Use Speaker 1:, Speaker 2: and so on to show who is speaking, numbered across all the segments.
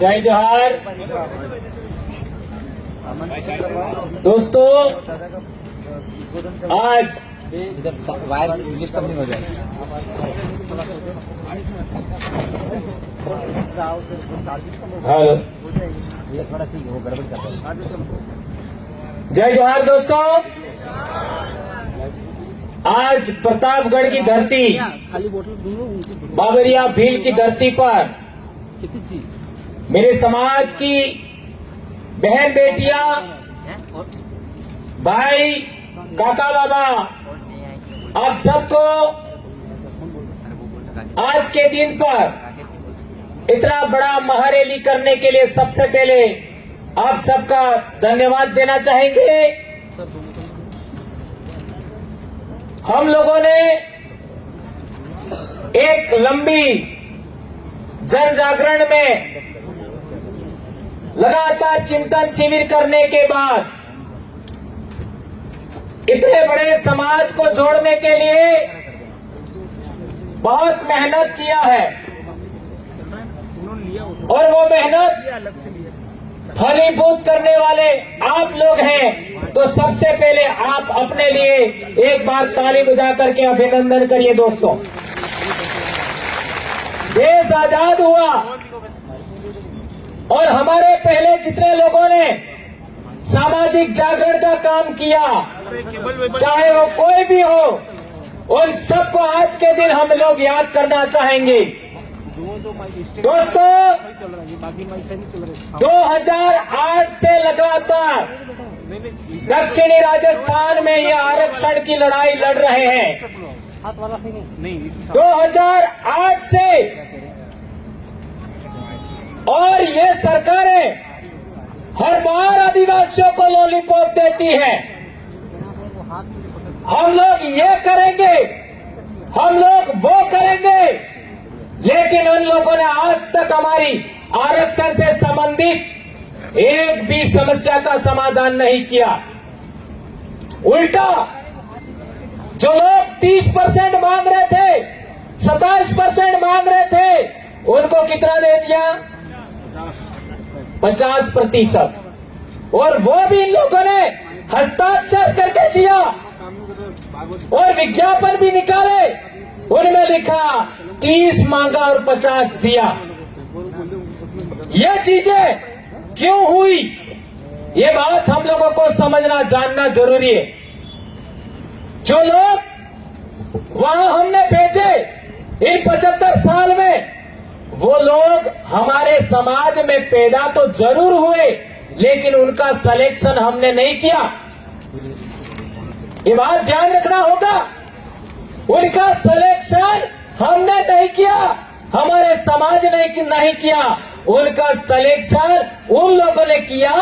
Speaker 1: जय जोहार दोस्तों, आज
Speaker 2: वायर इंग्लिश कंपनी हो जाए।
Speaker 1: हेलो,
Speaker 2: थोड़ा ठीक है, वो गड़बड़ कर रहा है।
Speaker 1: जय जोहार दोस्तों। आज प्रतापगढ़ की धरती,
Speaker 2: खाली बोतल
Speaker 1: बाबरिया भील की धरती पर मेरे समाज की बहन बेटियां, भाई, काका बाबा, आप सबको आज के दिन पर इतना बड़ा महारैली करने के लिए सबसे पहले आप सबका धन्यवाद देना चाहेंगे। हम लोगों ने एक लंबी जन जागरण में लगातार चिंतन शिविर करने के बाद इतने बड़े समाज को जोड़ने के लिए बहुत मेहनत किया है और वो मेहनत फलीभूत करने वाले आप लोग हैं। तो सबसे पहले आप अपने लिए एक बार ताली बजा करके अभिनंदन करिए दोस्तों। देश आजाद हुआ और हमारे पहले जितने लोगों ने सामाजिक जागरण का काम किया, चाहे वो कोई भी हो, उन सबको आज के दिन हम लोग याद करना चाहेंगे। दोस्तों, 2008 से लगातार दक्षिणी राजस्थान में ये आरक्षण की लड़ाई लड़ रहे हैं। 2008 से और ये सरकारें हर बार आदिवासियों को लॉलीपॉप देती है। हम लोग ये करेंगे, हम लोग वो करेंगे, लेकिन उन लोगों ने आज तक हमारी आरक्षण से संबंधित एक भी समस्या का समाधान नहीं किया। उल्टा जो लोग 30% मांग रहे थे, 27% मांग रहे थे, उनको कितना दे दिया? 50%। और वो भी इन लोगों ने हस्ताक्षर करके दिया और विज्ञापन भी निकाले, उनमें लिखा 30 मांगा और 50 दिया। ये चीजें क्यों हुई, ये बात हम लोगों को समझना जानना जरूरी है। जो लोग वहां हमने भेजे इन 75 साल में, वो लोग हमारे समाज में पैदा तो जरूर हुए, लेकिन उनका सिलेक्शन हमने नहीं किया। ये बात ध्यान रखना होगा। उनका सिलेक्शन हमने नहीं किया, हमारे समाज ने नहीं किया। उनका सिलेक्शन उन लोगों ने किया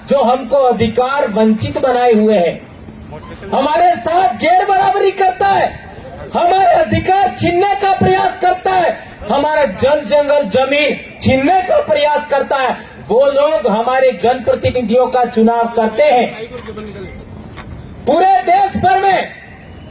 Speaker 1: जो हमको अधिकार वंचित बनाए हुए हैं, हमारे साथ गैर बराबरी करता है, हमारे अधिकार छीनने का प्रयास करता है, हमारा जल जंगल जमीन छीनने का प्रयास करता है। वो लोग हमारे जनप्रतिनिधियों का चुनाव करते हैं। पूरे देश भर में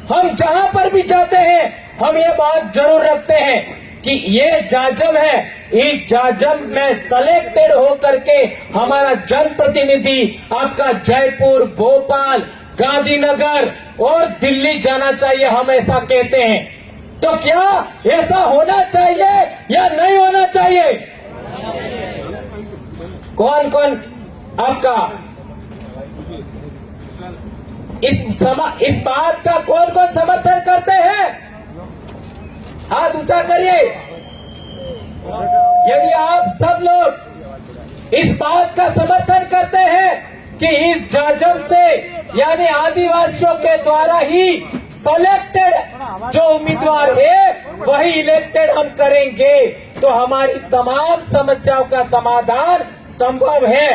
Speaker 1: हम जहां पर भी जाते हैं, हम ये बात जरूर रखते हैं कि ये जाजम है, इस जाजम में सेलेक्टेड होकर के हमारा जनप्रतिनिधि आपका जयपुर, भोपाल, गांधीनगर और दिल्ली जाना चाहिए, हम ऐसा कहते हैं। तो क्या ऐसा होना चाहिए या नहीं होना चाहिए? कौन कौन आपका इस बात का कौन कौन समर्थन करते हैं? हाथ ऊंचा करिए। यदि आप सब लोग इस बात का समर्थन करते हैं कि इस जाजम से यानी आदिवासियों के द्वारा ही सेलेक्टेड जो उम्मीदवार है वही इलेक्टेड हम करेंगे, तो हमारी तमाम समस्याओं का समाधान संभव है।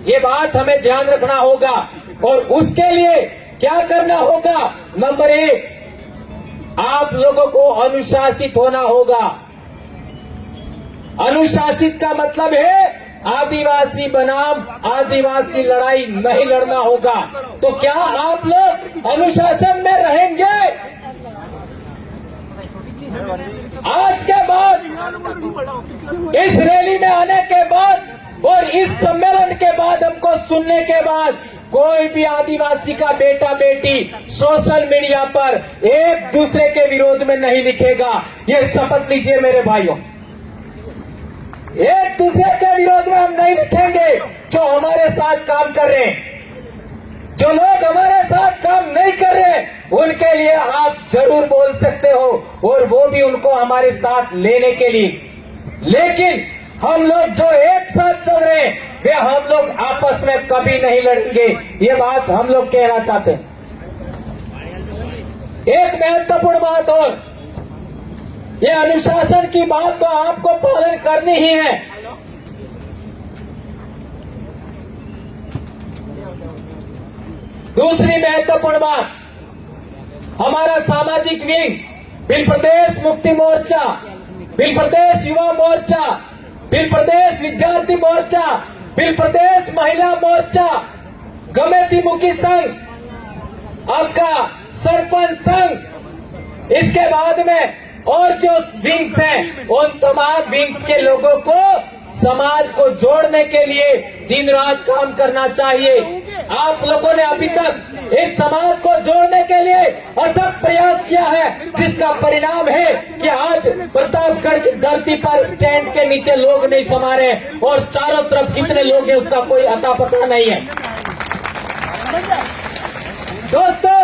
Speaker 1: ये बात हमें ध्यान रखना होगा। और उसके लिए क्या करना होगा? नंबर 1, आप लोगों को अनुशासित होना होगा। अनुशासित का मतलब है आदिवासी बनाम आदिवासी लड़ाई नहीं लड़ना होगा। तो क्या आप लोग अनुशासन में रहेंगे? आज के बाद, इस रैली में आने के बाद और इस सम्मेलन के बाद हमको सुनने के बाद कोई भी आदिवासी का बेटा बेटी सोशल मीडिया पर एक दूसरे के विरोध में नहीं लिखेगा। ये शपथ लीजिए मेरे भाइयों, एक दूसरे के विरोध में हम नहीं लिखेंगे। जो हमारे साथ काम कर रहे हैं, जो लोग हमारे साथ काम नहीं कर रहे, उनके लिए आप जरूर बोल सकते हो और वो भी उनको हमारे साथ लेने के लिए। लेकिन हम लोग जो एक साथ चल रहे हैं, वे हम लोग आपस में कभी नहीं लड़ेंगे। ये बात हम लोग कहना चाहते हैं। एक महत्वपूर्ण बात और, ये अनुशासन की बात तो आपको पालन करनी ही है। दूसरी महत्वपूर्ण बात, हमारा सामाजिक विंग बिल प्रदेश मुक्ति मोर्चा, बिल प्रदेश युवा मोर्चा, बिल प्रदेश विद्यार्थी मोर्चा, बिल प्रदेश महिला मोर्चा, गमेती मुखी संघ, आपका सरपंच संघ, इसके बाद में और जो विंग्स हैं, उन तमाम विंग्स के लोगों को समाज को जोड़ने के लिए दिन रात काम करना चाहिए। आप लोगों ने अभी तक इस समाज को जोड़ने के लिए अथक प्रयास किया है, जिसका परिणाम है कि आज प्रतापगढ़ की धरती पर स्टैंड के नीचे लोग नहीं समा रहे और चारों तरफ कितने लोग हैं उसका कोई अता पता नहीं है। दोस्तों,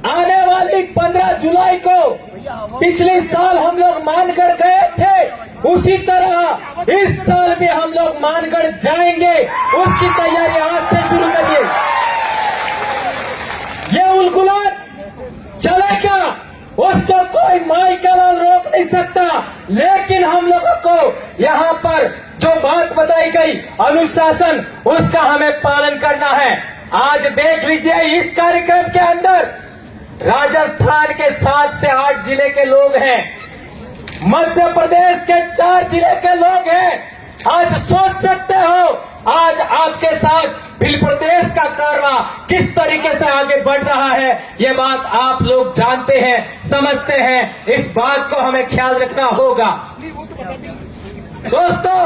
Speaker 1: आने वाली 15 जुलाई को पिछले साल हम लोग मानगढ़ गए थे, उसी तरह इस साल भी हम लोग मानगढ़ जाएंगे। उसकी तैयारी आज से शुरू करिए। ये उलगुलान चले क्या, उसको कोई माई का लाल रोक नहीं सकता। लेकिन हम लोगों को यहाँ पर जो बात बताई गई अनुशासन, उसका हमें पालन करना है। आज देख लीजिए, इस कार्यक्रम के अंदर राजस्थान के 7 से 8 जिले के लोग हैं, मध्य प्रदेश के 4 जिले के लोग हैं। आज सोच सकते हो, आज आपके साथ बिल प्रदेश का कारवा किस तरीके से आगे बढ़ रहा है। ये बात आप लोग जानते हैं, समझते हैं। इस बात को हमें ख्याल रखना होगा। दोस्तों,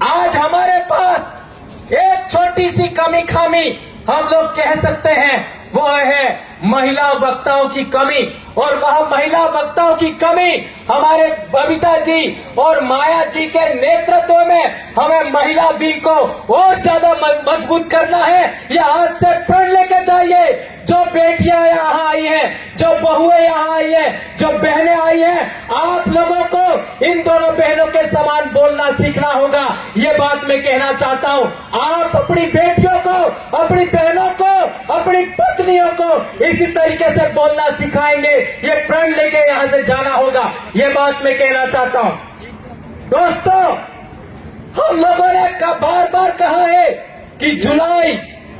Speaker 1: आज हमारे पास एक छोटी सी कमी खामी हम लोग कह सकते हैं, वो है महिला वक्ताओं की कमी। और वह महिला वक्ताओं की कमी हमारे बबीता जी और माया जी के नेतृत्व में हमें महिला विंग को और ज्यादा मजबूत करना है। ये आज से प्रण लेके चाहिए। जो बेटियां यहाँ आई हैं, जो बहुएं यहाँ आई हैं, जो बहनें आई हैं, आप लोगों को इन दोनों बहनों के समान बोलना सीखना होगा। ये बात मैं कहना चाहता हूँ। आप अपनी बेटियों को, अपनी बहनों को, अपनी पत्नियों को इसी तरीके से बोलना सिखाएंगे। ये प्रण लेके यहाँ से जाना होगा। ये बात मैं कहना चाहता हूँ। दोस्तों, हम लोगों ने बार बार कहा है कि जुलाई,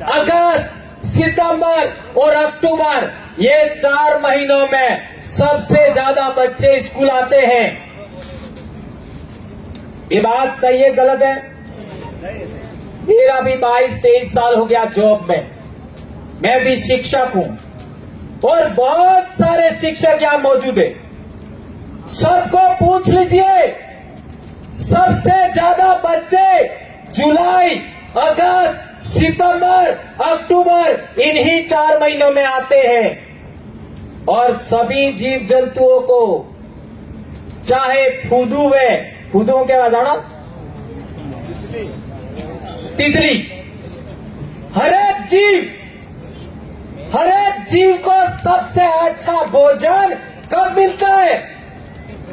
Speaker 1: अगस्त, सितंबर और अक्टूबर, ये 4 महीनों में सबसे ज्यादा बच्चे स्कूल आते हैं। ये बात सही है गलत है? मेरा भी 22-23 साल हो गया जॉब में, मैं भी शिक्षक हूं और बहुत सारे शिक्षक यहां मौजूद है। सबको पूछ लीजिए, सबसे ज्यादा बच्चे जुलाई, अगस्त, सितंबर, अक्टूबर इन्हीं 4 महीनों में आते हैं। और सभी जीव जंतुओं को, चाहे फूदू है, फूदुओं क्या जाना, तितली, हर एक जीव को सबसे अच्छा भोजन कब मिलता है?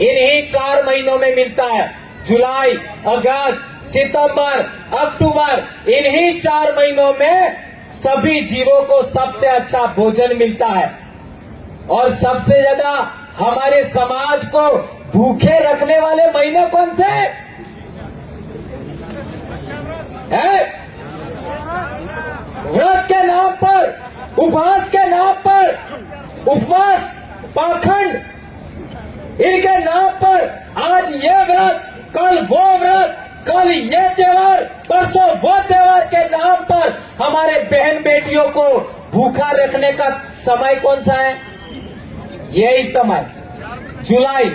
Speaker 1: इन्हीं 4 महीनों में मिलता है। जुलाई, अगस्त, सितंबर, अक्टूबर, इन्हीं 4 महीनों में सभी जीवों को सबसे अच्छा भोजन मिलता है। और सबसे ज्यादा हमारे समाज को भूखे रखने वाले महीने कौन से हैं? व्रत के नाम पर, उपवास के नाम पर, उपवास, पाखंड, इनके नाम पर आज ये व्रत, कल वो व्रत, कल ये त्योहार, परसों वो त्योहार के नाम पर हमारे बहन बेटियों को भूखा रखने का समय कौन सा है? यही समय, जुलाई,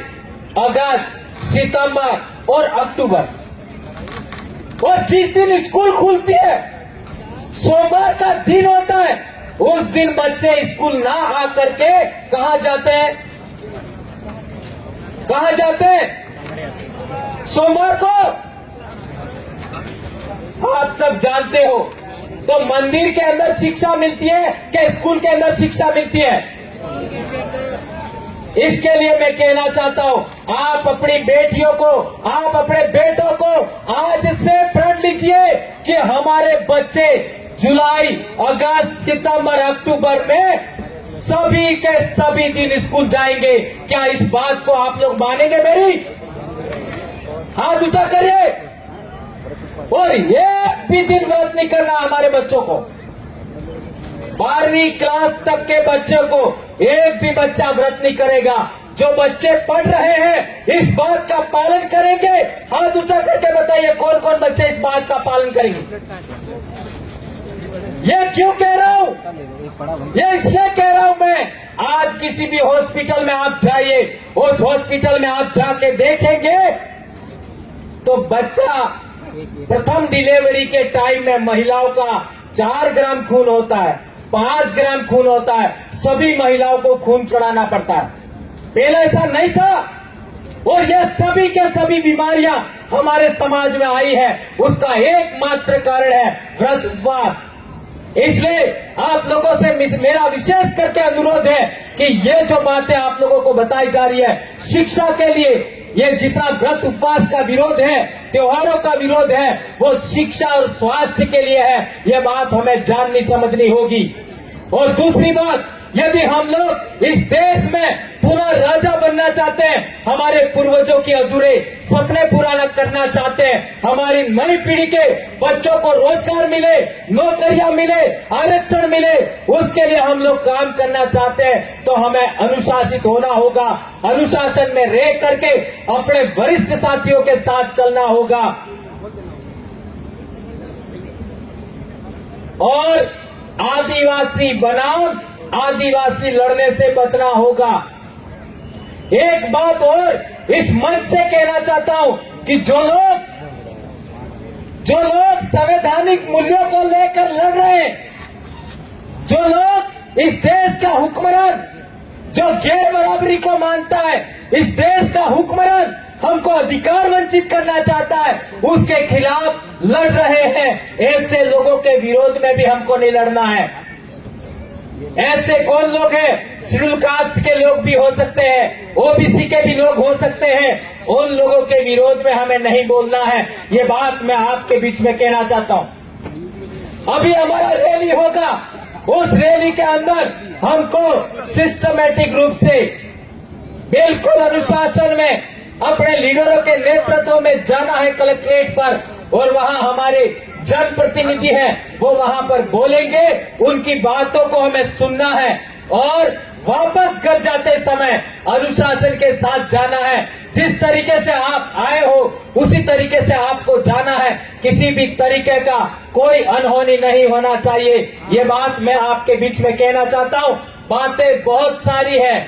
Speaker 1: अगस्त, सितंबर और अक्टूबर। और जिस दिन स्कूल खुलती है, सोमवार का दिन होता है, उस दिन बच्चे स्कूल ना आकर के कहां जाते हैं? कहां जाते हैं? सोमवार को आप सब जानते हो। तो मंदिर के अंदर शिक्षा मिलती है कि स्कूल के अंदर शिक्षा मिलती है? इसके लिए मैं कहना चाहता हूं, आप अपनी बेटियों को, आप अपने बेटों को आज से प्रण लीजिए कि हमारे बच्चे जुलाई, अगस्त, सितंबर, अक्टूबर में सभी के सभी दिन स्कूल जाएंगे। क्या इस बात को आप लोग मानेंगे? मेरी हाथ ऊंचा करिए। और एक भी दिन व्रत नहीं करना हमारे बच्चों को। 12वीं क्लास तक के बच्चों को एक भी बच्चा व्रत नहीं करेगा। जो बच्चे पढ़ रहे हैं इस बात का पालन करेंगे। हाथ ऊंचा करके बताइए कौन कौन बच्चे इस बात का पालन करेंगे? ये क्यों कह रहा हूं? ये इसलिए कह रहा हूं मैं, आज किसी भी हॉस्पिटल में आप जाइए, उस हॉस्पिटल में आप जाके देखेंगे तो बच्चा प्रथम डिलीवरी के टाइम में महिलाओं का 4 ग्राम खून होता है, 5 ग्राम खून होता है। सभी महिलाओं को खून चढ़ाना पड़ता है। पहले ऐसा नहीं था। और यह सभी के सभी बीमारियां हमारे समाज में आई है, उसका एकमात्र कारण है व्रत उपवास। इसलिए आप लोगों से मेरा विशेष करके अनुरोध है कि ये जो बातें आप लोगों को बताई जा रही है शिक्षा के लिए, ये जितना व्रत उपवास का विरोध है, त्योहारों का विरोध है, वो शिक्षा और स्वास्थ्य के लिए है। ये बात हमें जाननी समझनी होगी। और दूसरी बात, यदि हम लोग इस देश में पुनः राजा बनना चाहते हैं, हमारे पूर्वजों की अधूरे सपने पूरा करना चाहते हैं, हमारी नई पीढ़ी के बच्चों को रोजगार मिले, नौकरियां मिले, आरक्षण मिले, उसके लिए हम लोग काम करना चाहते हैं तो हमें अनुशासित होना होगा। अनुशासन में रह करके अपने वरिष्ठ साथियों के साथ चलना होगा। और आदिवासी बनाम आदिवासी लड़ने से बचना होगा। एक बात और इस मंच से कहना चाहता हूं कि जो लोग संवैधानिक मूल्यों को लेकर लड़ रहे हैं, जो लोग इस देश का हुक्मरान, जो गैर बराबरी को मानता है, इस देश का हुक्मरान हमको अधिकार वंचित करना चाहता है, उसके खिलाफ लड़ रहे हैं। ऐसे लोगों के विरोध में भी हमको नहीं लड़ना है। ऐसे कौन लोग हैं? शेड्यूल कास्ट के लोग भी हो सकते हैं, ओबीसी के भी लोग हो सकते हैं। उन लोगों के विरोध में हमें नहीं बोलना है। ये बात मैं आपके बीच में कहना चाहता हूं। अभी हमारा रैली होगा, उस रैली के अंदर हमको सिस्टमैटिक रूप से बिल्कुल अनुशासन में अपने लीडरों के नेतृत्व में जाना है कलेक्ट्रेट पर, और वहां हमारे जनप्रतिनिधि हैं, वो वहां पर बोलेंगे, उनकी बातों को हमें सुनना है और वापस घर जाते समय अनुशासन के साथ जाना है। जिस तरीके से आप आए हो उसी तरीके से आपको जाना है। किसी भी तरीके का कोई अनहोनी नहीं होना चाहिए। ये बात मैं आपके बीच में कहना चाहता हूं। बातें बहुत सारी है,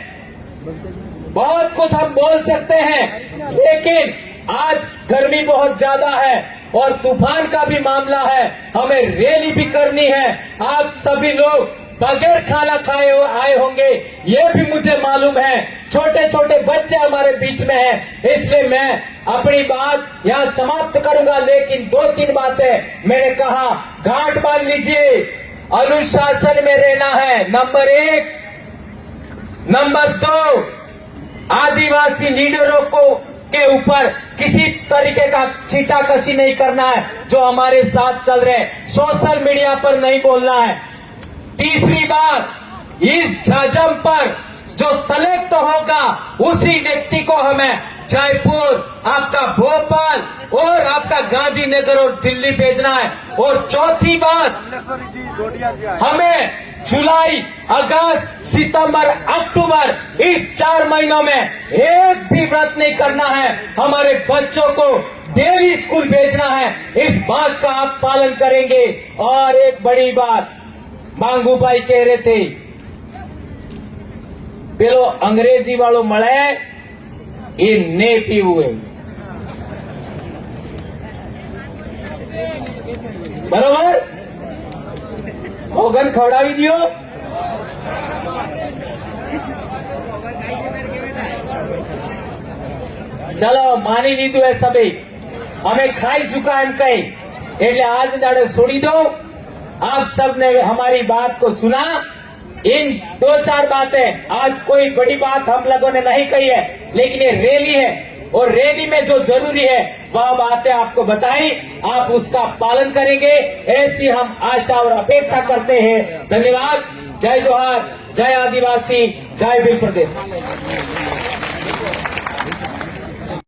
Speaker 1: बहुत कुछ हम बोल सकते हैं, लेकिन आज गर्मी बहुत ज्यादा है और तूफान का भी मामला है, हमें रैली भी करनी है। आप सभी लोग बगैर खाना खाए आए होंगे, ये भी मुझे मालूम है। छोटे छोटे बच्चे हमारे बीच में हैं, इसलिए मैं अपनी बात यहां समाप्त करूंगा। लेकिन 2-3 बातें मैंने कहा, गांठ बांध लीजिए, अनुशासन में रहना है, नंबर 1। नंबर 2, आदिवासी लीडरों को के ऊपर किसी तरीके का छीटाकशी नहीं करना है। जो हमारे साथ चल रहे हैं, सोशल मीडिया पर नहीं बोलना है। तीसरी बात, इस जजम पर जो सेलेक्ट होगा उसी व्यक्ति को हमें जयपुर, आपका भोपाल और आपका गांधीनगर और दिल्ली भेजना है। और चौथी बात, हमें जुलाई, अगस्त, सितंबर, अक्टूबर इस 4 महीनों में एक भी व्रत नहीं करना है। हमारे बच्चों को डेली स्कूल भेजना है। इस बात का आप पालन करेंगे। और एक बड़ी बात, मांगू भाई कह रहे थे, पेलो अंग्रेजी वालों मळे ये ने पीवू है। बरोबर ઓગન ખવડાવી દો. चलो मानी लीधु है सभी हमें खाई चुका एम कही એટલે आज दाड़े छोड़ी दो. आप सबने हमारी बात को सुना. इन 2-4 बातें आज कोई बड़ी बात हम लोगों ने नहीं कही है लेकिन ये रैली है और रैली में जो जरूरी है वह बातें आपको बताई. आप उसका पालन करेंगे ऐसी हम आशा और अपेक्षा करते हैं. धन्यवाद. जय जोहार, जय आदिवासी, जय भील प्रदेश.